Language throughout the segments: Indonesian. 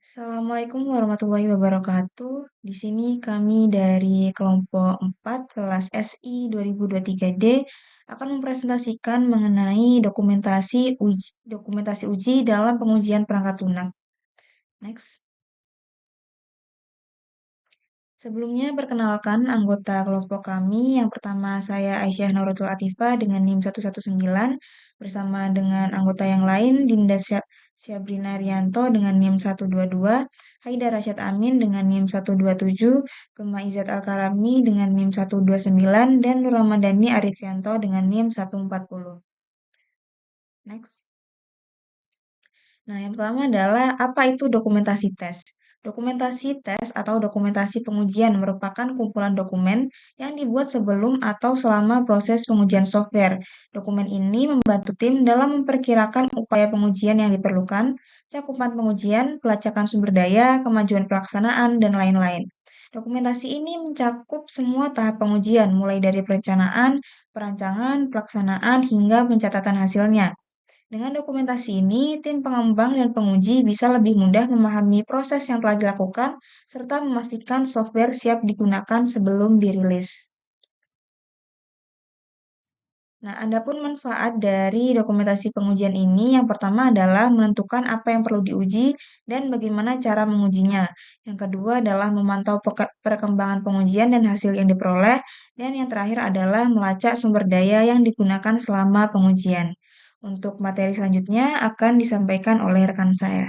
Assalamualaikum warahmatullahi wabarakatuh. Di sini kami dari kelompok 4 kelas SI 2023D akan mempresentasikan mengenai dokumentasi uji dalam pengujian perangkat lunak. Next. Sebelumnya perkenalkan anggota kelompok kami. Yang pertama saya Aisyah Nuratul Atifah dengan NIM 119 bersama dengan anggota yang lain Dinda Syabrina Rianto dengan NIM 122, Haidar Rasyad Amin dengan NIM 127, Gema Izzat Al-Karami dengan NIM 129 dan Nur Ramadhani Arifianto dengan NIM 140. Next. Nah, yang pertama adalah apa itu dokumentasi tes? Dokumentasi tes atau dokumentasi pengujian merupakan kumpulan dokumen yang dibuat sebelum atau selama proses pengujian software. Dokumen ini membantu tim dalam memperkirakan upaya pengujian yang diperlukan, cakupan pengujian, pelacakan sumber daya, kemajuan pelaksanaan, dan lain-lain. Dokumentasi ini mencakup semua tahap pengujian, mulai dari perencanaan, perancangan, pelaksanaan, hingga pencatatan hasilnya. Dengan dokumentasi ini, tim pengembang dan penguji bisa lebih mudah memahami proses yang telah dilakukan serta memastikan software siap digunakan sebelum dirilis. Nah, adapun manfaat dari dokumentasi pengujian ini, yang pertama adalah menentukan apa yang perlu diuji dan bagaimana cara mengujinya. Yang kedua adalah memantau perkembangan pengujian dan hasil yang diperoleh. Dan yang terakhir adalah melacak sumber daya yang digunakan selama pengujian. Untuk materi selanjutnya akan disampaikan oleh rekan saya.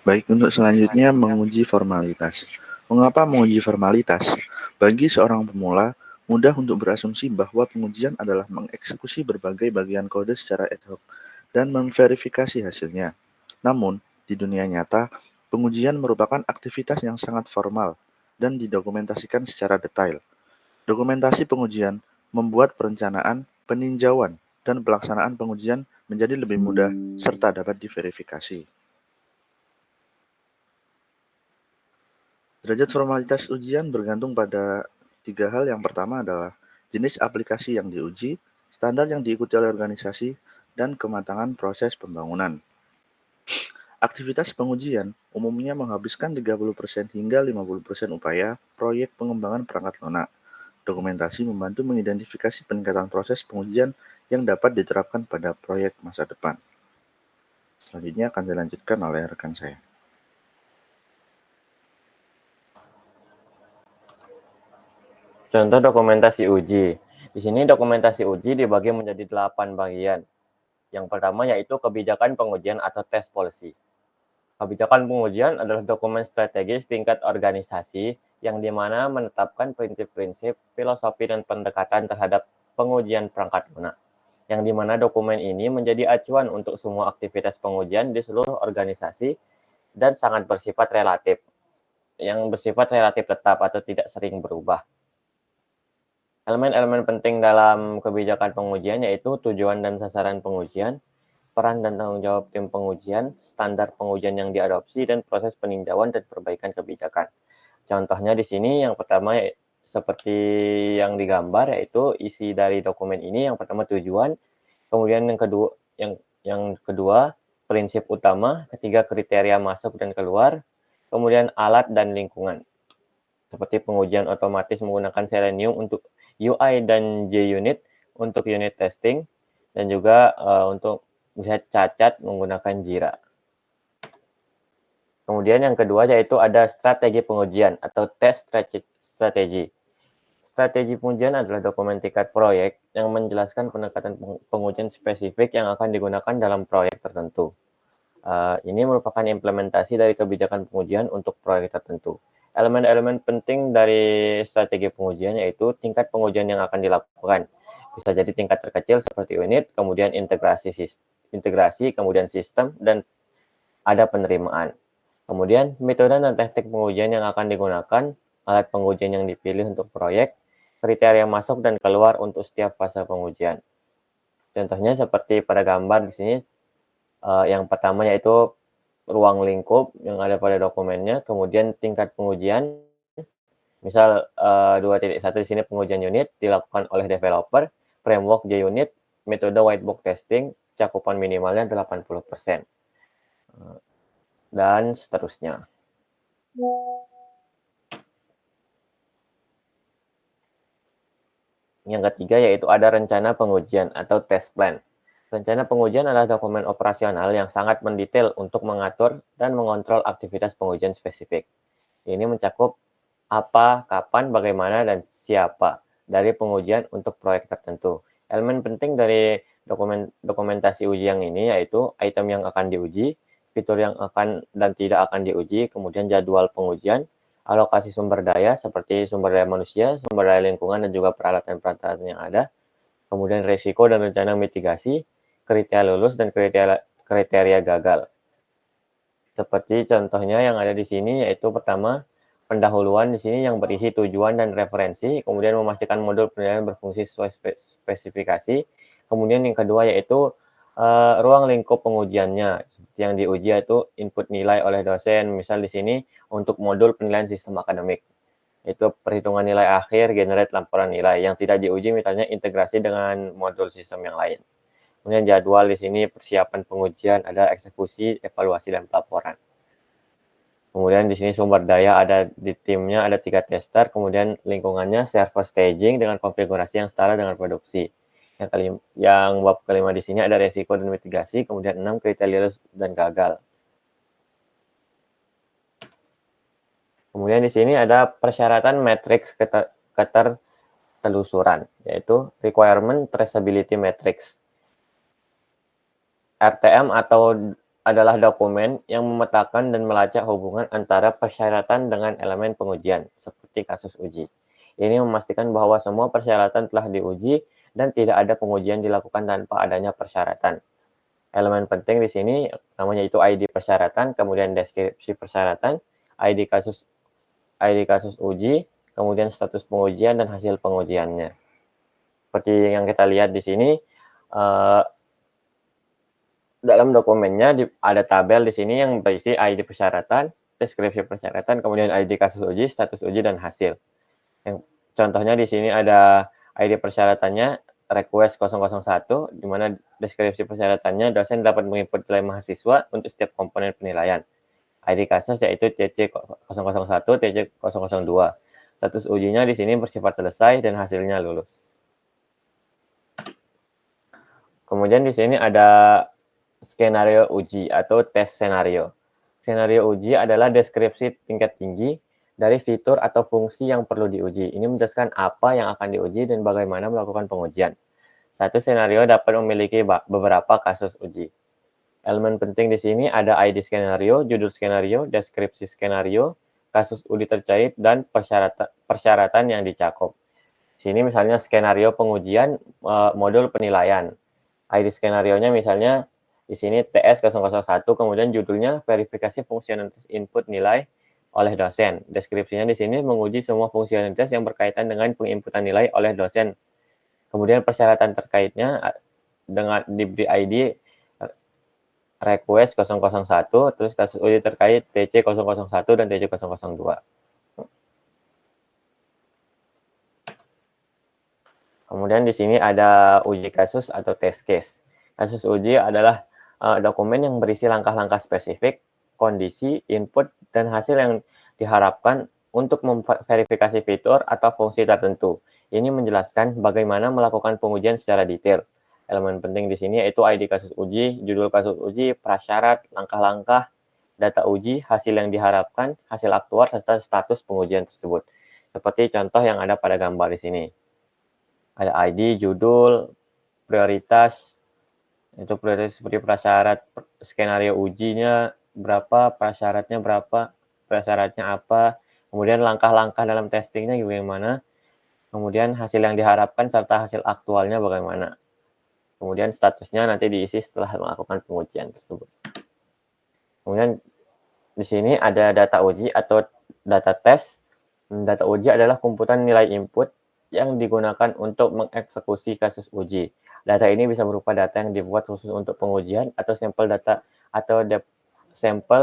Baik, untuk selanjutnya menguji formalitas. Mengapa menguji formalitas? Bagi seorang pemula, mudah untuk berasumsi bahwa pengujian adalah mengeksekusi berbagai bagian kode secara ad hoc dan memverifikasi hasilnya. Namun, di dunia nyata, pengujian merupakan aktivitas yang sangat formal dan didokumentasikan secara detail. Dokumentasi pengujian membuat perencanaan, peninjauan, dan pelaksanaan pengujian menjadi lebih mudah serta dapat diverifikasi. Derajat formalitas ujian bergantung pada tiga hal. Yang pertama adalah jenis aplikasi yang diuji, standar yang diikuti oleh organisasi, dan kematangan proses pembangunan. Aktivitas pengujian umumnya menghabiskan 30% hingga 50% upaya proyek pengembangan perangkat lunak. Dokumentasi membantu mengidentifikasi peningkatan proses pengujian yang dapat diterapkan pada proyek masa depan. Selanjutnya akan dilanjutkan oleh rekan saya. Contoh dokumentasi uji. Di sini dokumentasi uji dibagi menjadi 8 bagian. Yang pertama yaitu kebijakan pengujian atau test policy. Kebijakan pengujian adalah dokumen strategis tingkat organisasi yang dimana menetapkan prinsip-prinsip, filosofi, dan pendekatan terhadap pengujian perangkat lunak. Yang dimana dokumen ini menjadi acuan untuk semua aktivitas pengujian di seluruh organisasi dan sangat bersifat relatif. Yang bersifat relatif tetap atau tidak sering berubah. Elemen-elemen penting dalam kebijakan pengujian yaitu tujuan dan sasaran pengujian, peran dan tanggung jawab tim pengujian, standar pengujian yang diadopsi, dan proses peninjauan dan perbaikan kebijakan. Contohnya di sini yang pertama seperti yang digambar yaitu isi dari dokumen ini. Yang pertama tujuan, kemudian yang kedua prinsip utama, ketiga kriteria masuk dan keluar, kemudian alat dan lingkungan. Seperti pengujian otomatis menggunakan Selenium untuk UI dan JUnit untuk unit testing, dan juga untuk melihat cacat menggunakan Jira. Kemudian yang kedua yaitu ada strategi pengujian atau test strategi. Strategi pengujian adalah dokumen tingkat proyek yang menjelaskan pendekatan pengujian spesifik yang akan digunakan dalam proyek tertentu. Ini merupakan implementasi dari kebijakan pengujian untuk proyek tertentu. Elemen-elemen penting dari strategi pengujian yaitu tingkat pengujian yang akan dilakukan. Bisa jadi tingkat terkecil seperti unit, kemudian integrasi, kemudian sistem, dan ada penerimaan. Kemudian metode dan teknik pengujian yang akan digunakan, alat pengujian yang dipilih untuk proyek, kriteria masuk dan keluar untuk setiap fase pengujian. Contohnya seperti pada gambar di sini, yang pertama yaitu ruang lingkup yang ada pada dokumennya, kemudian tingkat pengujian, misal 2.1 di sini pengujian unit dilakukan oleh developer, framework JUnit, metode white box testing, cakupan minimalnya 80%. dan seterusnya. Yang ketiga yaitu ada rencana pengujian atau test plan. Rencana pengujian adalah dokumen operasional yang sangat mendetail untuk mengatur dan mengontrol aktivitas pengujian spesifik. Ini mencakup apa, kapan, bagaimana, dan siapa dari pengujian untuk proyek tertentu. Elemen penting dari dokumentasi uji yang ini yaitu item yang akan diuji, fitur yang akan dan tidak akan diuji, kemudian jadwal pengujian, alokasi sumber daya seperti sumber daya manusia, sumber daya lingkungan, dan juga peralatan-peralatan yang ada, kemudian risiko dan rencana mitigasi, kriteria lulus, dan kriteria gagal. Seperti contohnya yang ada di sini yaitu pertama, pendahuluan di sini yang berisi tujuan dan referensi, kemudian memastikan modul penilaian berfungsi sesuai spesifikasi, kemudian yang kedua yaitu ruang lingkup pengujiannya. Yang diuji yaitu input nilai oleh dosen, misal di sini untuk modul penilaian sistem akademik. Itu perhitungan nilai akhir, generate laporan nilai. Yang tidak diuji misalnya integrasi dengan modul sistem yang lain. Kemudian jadwal di sini persiapan pengujian, ada eksekusi, evaluasi, dan pelaporan. Kemudian di sini sumber daya ada di timnya ada 3 tester, kemudian lingkungannya server staging dengan konfigurasi yang setara dengan produksi. Yang bab kelima di sini ada resiko dan mitigasi, kemudian 6 kriteria lulus dan gagal. Kemudian di sini ada persyaratan matriks ketertelusuran, yaitu Requirement Traceability Matrix. RTM adalah dokumen yang memetakan dan melacak hubungan antara persyaratan dengan elemen pengujian, seperti kasus uji. Ini memastikan bahwa semua persyaratan telah diuji dan tidak ada pengujian dilakukan tanpa adanya persyaratan. Elemen penting di sini namanya itu ID persyaratan, kemudian deskripsi persyaratan, ID kasus uji, kemudian status pengujian dan hasil pengujiannya. Seperti yang kita lihat di sini, dalam dokumennya ada tabel di sini yang berisi ID persyaratan, deskripsi persyaratan, kemudian ID kasus uji, status uji, dan hasil. Yang contohnya di sini ada ID persyaratannya request 001, di mana deskripsi persyaratannya dosen dapat menginput nilai mahasiswa untuk setiap komponen penilaian. ID kasus yaitu CC001, CC002. Status ujinya di sini bersifat selesai dan hasilnya lulus. Kemudian di sini ada skenario uji atau tes senario. Skenario uji adalah deskripsi tingkat tinggi dari fitur atau fungsi yang perlu diuji. Ini menjelaskan apa yang akan diuji dan bagaimana melakukan pengujian. Satu skenario dapat memiliki beberapa kasus uji. Elemen penting di sini ada ID skenario, judul skenario, deskripsi skenario, kasus uji terkait, dan persyaratan yang dicakup. Sini misalnya skenario pengujian modul penilaian. ID skenarionya misalnya di sini TS001, kemudian judulnya verifikasi fungsionalitas input nilai oleh dosen. Deskripsinya di sini menguji semua fungsionalitas yang berkaitan dengan penginputan nilai oleh dosen. Kemudian persyaratan terkaitnya dengan diberi ID request 001, terus kasus uji terkait TC001 dan TC002. Kemudian di sini ada uji kasus atau test case. Kasus uji adalah dokumen yang berisi langkah-langkah spesifik, kondisi, input, dan hasil yang diharapkan untuk memverifikasi fitur atau fungsi tertentu. Ini menjelaskan bagaimana melakukan pengujian secara detail. Elemen penting di sini yaitu ID kasus uji, judul kasus uji, prasyarat, langkah-langkah, data uji, hasil yang diharapkan, hasil aktuar, serta status pengujian tersebut. Seperti contoh yang ada pada gambar di sini. Ada ID, judul, prioritas, itu prioritas seperti prasyarat, skenario ujinya berapa, prasyaratnya berapa, prasyaratnya apa, kemudian langkah-langkah dalam testingnya bagaimana, kemudian hasil yang diharapkan serta hasil aktualnya bagaimana. Kemudian statusnya nanti diisi setelah melakukan pengujian tersebut. Kemudian di sini ada data uji atau data tes. Data uji adalah kumpulan nilai input yang digunakan untuk mengeksekusi kasus uji. Data ini bisa berupa data yang dibuat khusus untuk pengujian atau sampel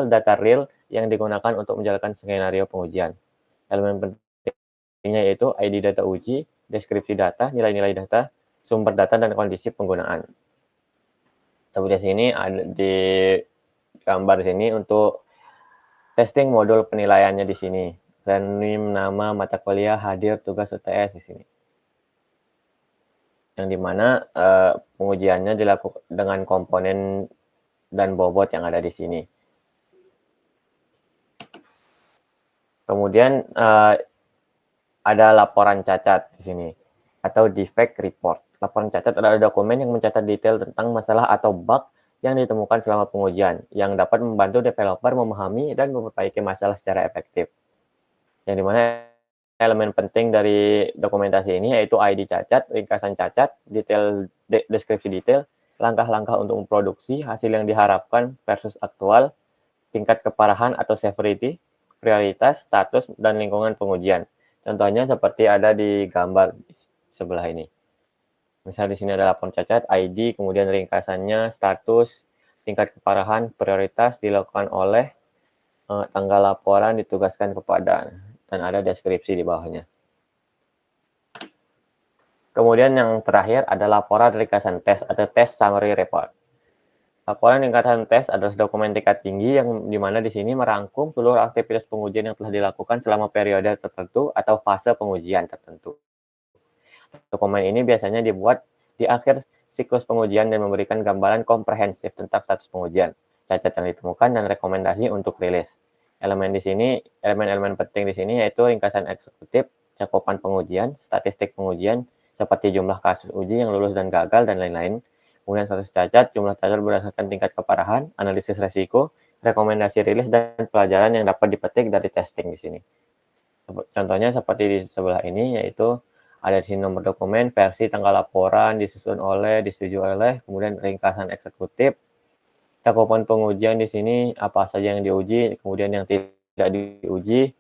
data real yang digunakan untuk menjalankan skenario pengujian. Elemen pentingnya yaitu ID data uji, deskripsi data, nilai-nilai data, sumber data, dan kondisi penggunaan. Tapi di sini ada di gambar di sini untuk testing modul penilaiannya di sini. Dan NIM, nama, mata kuliah, hadir, tugas UTS di sini. Yang dimana pengujiannya dilakukan dengan komponen dan bobot yang ada di sini. Kemudian ada laporan cacat di sini atau defect report. Laporan cacat adalah dokumen yang mencatat detail tentang masalah atau bug yang ditemukan selama pengujian, yang dapat membantu developer memahami dan memperbaiki masalah secara efektif. Yang dimana elemen penting dari dokumentasi ini yaitu ID cacat, ringkasan cacat, detail deskripsi detail, langkah-langkah untuk memproduksi, hasil yang diharapkan versus aktual, tingkat keparahan atau severity, prioritas, status, dan lingkungan pengujian. Contohnya seperti ada di gambar di sebelah ini. Misal di sini ada laporan cacat, ID, kemudian ringkasannya, status, tingkat keparahan, prioritas, dilakukan oleh, tanggal laporan, ditugaskan kepada, dan ada deskripsi di bawahnya. Kemudian yang terakhir ada laporan ringkasan tes atau test summary report. Laporan ringkasan tes adalah dokumen tingkat tinggi yang dimana di sini merangkum seluruh aktivitas pengujian yang telah dilakukan selama periode tertentu atau fase pengujian tertentu. Dokumen ini biasanya dibuat di akhir siklus pengujian dan memberikan gambaran komprehensif tentang status pengujian, cacat yang ditemukan, dan rekomendasi untuk rilis. Elemen-elemen penting di sini yaitu ringkasan eksekutif, cakupan pengujian, statistik pengujian, seperti jumlah kasus uji yang lulus dan gagal, dan lain-lain. Kemudian status cacat, jumlah cacat berdasarkan tingkat keparahan, analisis resiko, rekomendasi rilis, dan pelajaran yang dapat dipetik dari testing di sini. Contohnya seperti di sebelah ini, yaitu ada di sini nomor dokumen, versi, tanggal laporan, disusun oleh, disetujui oleh, kemudian ringkasan eksekutif, cakupan pengujian di sini apa saja yang diuji, kemudian yang tidak diuji.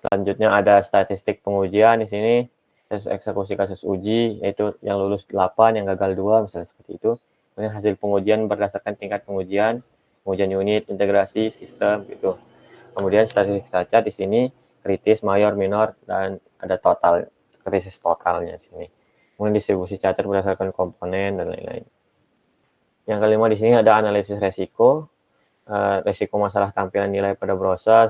Selanjutnya ada statistik pengujian di sini, eksekusi kasus uji, yaitu yang lulus 8, yang gagal 2, misalnya seperti itu. Kemudian hasil pengujian berdasarkan tingkat pengujian, pengujian unit, integrasi, sistem, gitu. Kemudian statistik cacat di sini, kritis, mayor, minor, dan ada total, krisis totalnya di sini. Kemudian distribusi cacat berdasarkan komponen, dan lain-lain. Yang kelima di sini ada analisis resiko, resiko masalah tampilan nilai pada browser,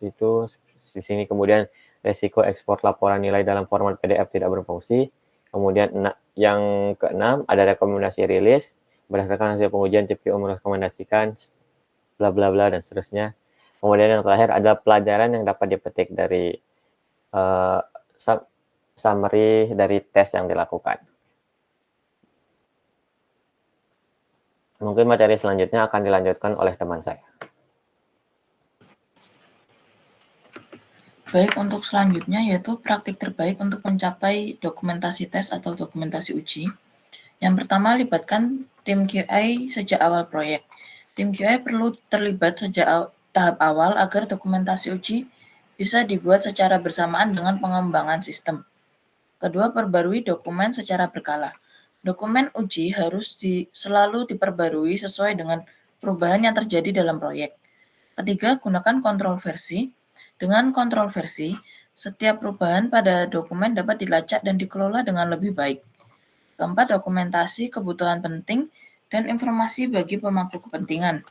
itu di sini. Kemudian resiko ekspor laporan nilai dalam format PDF tidak berfungsi. Kemudian yang keenam ada rekomendasi rilis berdasarkan hasil pengujian CPO merekomendasikan bla bla bla dan seterusnya. Kemudian yang terakhir ada pelajaran yang dapat dipetik dari summary dari tes yang dilakukan. Mungkin materi selanjutnya akan dilanjutkan oleh teman saya. Baik, untuk selanjutnya yaitu praktik terbaik untuk mencapai dokumentasi tes atau dokumentasi uji. Yang pertama, libatkan tim QA sejak awal proyek. Tim QA perlu terlibat sejak tahap awal agar dokumentasi uji bisa dibuat secara bersamaan dengan pengembangan sistem. Kedua, perbarui dokumen secara berkala. Dokumen uji harus selalu diperbarui sesuai dengan perubahan yang terjadi dalam proyek. Ketiga, gunakan kontrol versi. Dengan kontrol versi, setiap perubahan pada dokumen dapat dilacak dan dikelola dengan lebih baik. Keempat, dokumentasi kebutuhan penting dan informasi bagi pemangku kepentingan.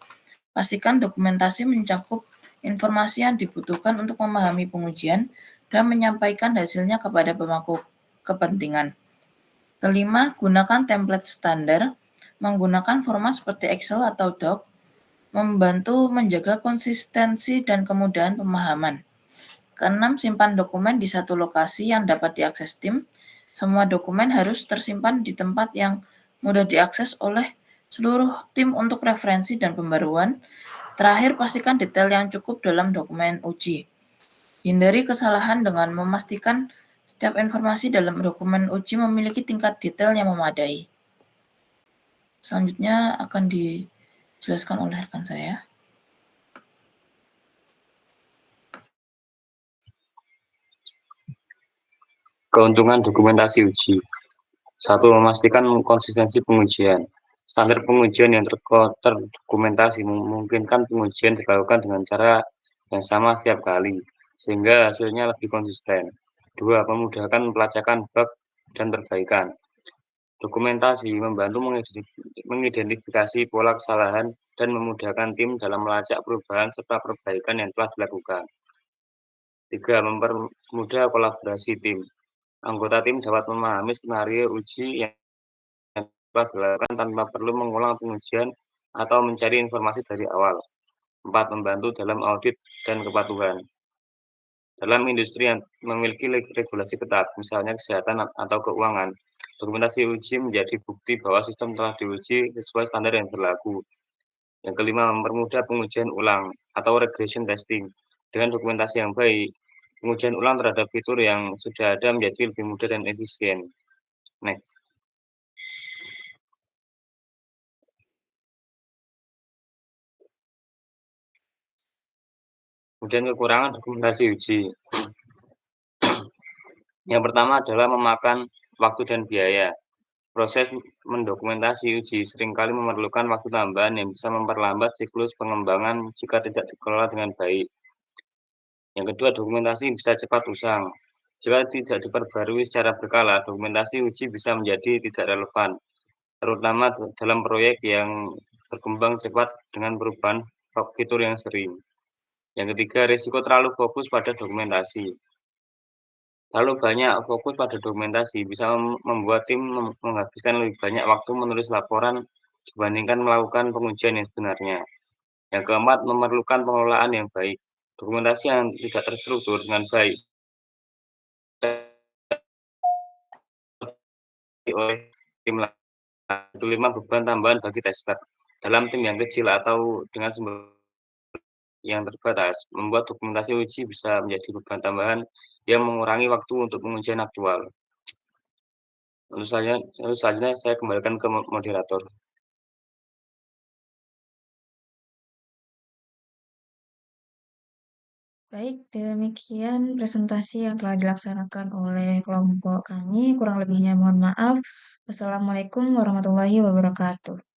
Pastikan dokumentasi mencakup informasi yang dibutuhkan untuk memahami pengujian dan menyampaikan hasilnya kepada pemangku kepentingan. Kelima, gunakan template standar. Menggunakan format seperti Excel atau Doc membantu menjaga konsistensi dan kemudahan pemahaman. Keenam, simpan dokumen di satu lokasi yang dapat diakses tim. Semua dokumen harus tersimpan di tempat yang mudah diakses oleh seluruh tim untuk referensi dan pembaruan. Terakhir, pastikan detail yang cukup dalam dokumen uji. Hindari kesalahan dengan memastikan setiap informasi dalam dokumen uji memiliki tingkat detail yang memadai. Selanjutnya akan dijelaskan oleh rekan saya. Keuntungan dokumentasi uji. 1. Memastikan konsistensi pengujian. Standar pengujian yang terdokumentasi memungkinkan pengujian dilakukan dengan cara yang sama setiap kali, sehingga hasilnya lebih konsisten. 2. Memudahkan pelacakan bug dan perbaikan. Dokumentasi membantu mengidentifikasi pola kesalahan dan memudahkan tim dalam melacak perubahan serta perbaikan yang telah dilakukan. 3. Mempermudah kolaborasi tim. Anggota tim dapat memahami skenario uji yang telah dilakukan tanpa perlu mengulang pengujian atau mencari informasi dari awal. 4. Membantu dalam audit dan kepatuhan. Dalam industri yang memiliki regulasi ketat, misalnya kesehatan atau keuangan, dokumentasi uji menjadi bukti bahwa sistem telah diuji sesuai standar yang berlaku. Yang kelima, mempermudah pengujian ulang atau regression testing. Dengan dokumentasi yang baik, pengujian ulang terhadap fitur yang sudah ada menjadi lebih mudah dan efisien. Next. Kemudian kekurangan dokumentasi uji. Yang pertama adalah memakan waktu dan biaya. Proses mendokumentasi uji seringkali memerlukan waktu tambahan yang bisa memperlambat siklus pengembangan jika tidak dikelola dengan baik. Yang kedua, dokumentasi bisa cepat usang. Jika tidak diperbarui secara berkala, dokumentasi uji bisa menjadi tidak relevan, terutama dalam proyek yang berkembang cepat dengan perubahan fitur yang sering. Yang ketiga, risiko terlalu fokus pada dokumentasi. Terlalu banyak fokus pada dokumentasi bisa membuat tim menghabiskan lebih banyak waktu menulis laporan dibandingkan melakukan pengujian yang sebenarnya. Yang keempat, memerlukan pengelolaan yang baik. Dokumentasi yang tidak terstruktur dengan baik oleh tim lain. Kelima, beban tambahan bagi tester. Dalam tim yang kecil atau dengan sumber yang terbatas, membuat dokumentasi uji bisa menjadi beban tambahan yang mengurangi waktu untuk pengujian aktual. Lalu selanjutnya saya kembalikan ke moderator. Baik, demikian presentasi yang telah dilaksanakan oleh kelompok kami. Kurang lebihnya mohon maaf. Wassalamualaikum warahmatullahi wabarakatuh.